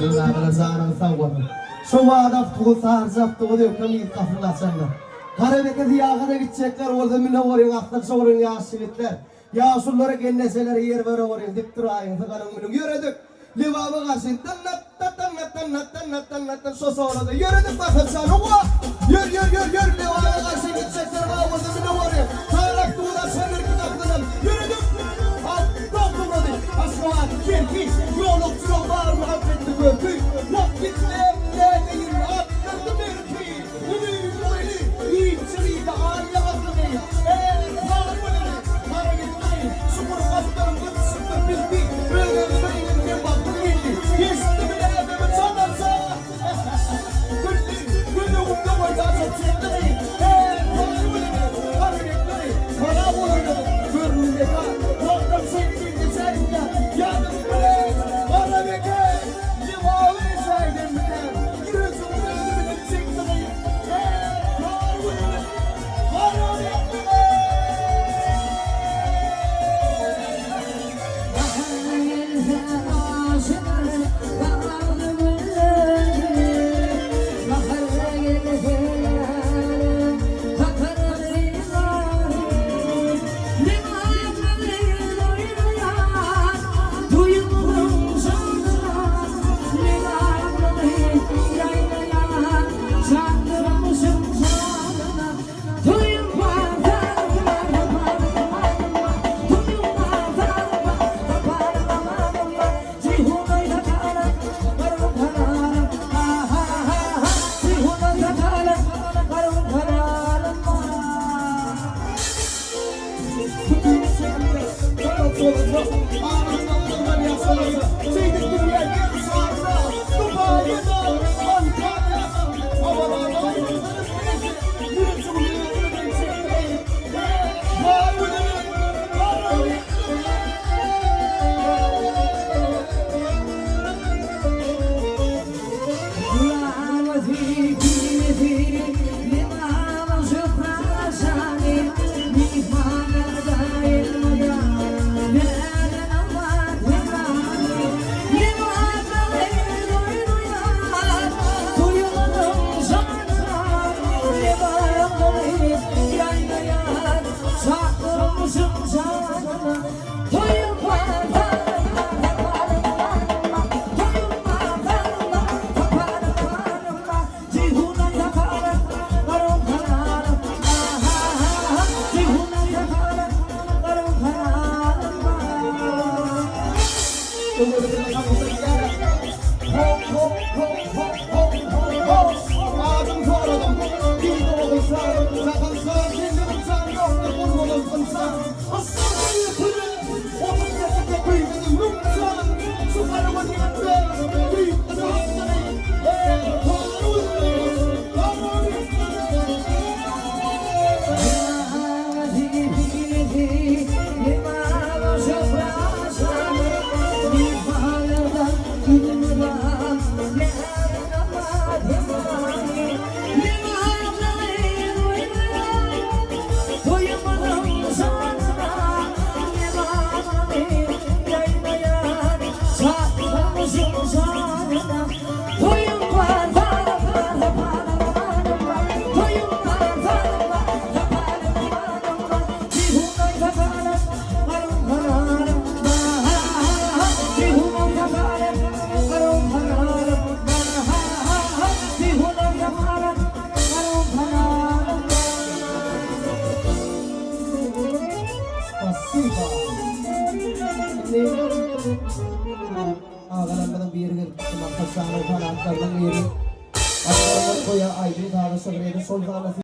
Nagala sana sawat. Şovada tuğsar zap tuğdu kami kafla sana. Harebe kedi yağda gidecekler orada minne oraya aktar sorun ya sivitler. Ya sulları genneseler yer ver oraya diktirayın takanın minne yürüdük. Livaba karşın tanat sosoğladı yürüdük bakın sana oğa. Yür livaba karşın gidecekler orada minne oraya. Tarak tuğda sener kitaplarım yürüdük. Dokunmadı asfalt kirpiç yoluk var mı affetti gördük. Yok gitme ne değil attırdı mevki. Ünü boylu iyi çırıydı hali aklını. Parmağını para gitmeyi sıfır kaptanım sıfır bildi. Böyle sayının bir baktı bildi. Geçti bile evime çalarsa. Günlü umda boydan çekmeyi. Parmağını para gitmeyi. Para boyunu görünümde kal. Noktam sevdiğinde sevdiğinde. Yardım bile. Para bekle. Limalı saydım bile. Yürüsün gözümü çekmeyi. Parmağını para bekle. Kadang-kadang biar kita makan sama, kadang-kadang biar. Aku koya air, harus segera solve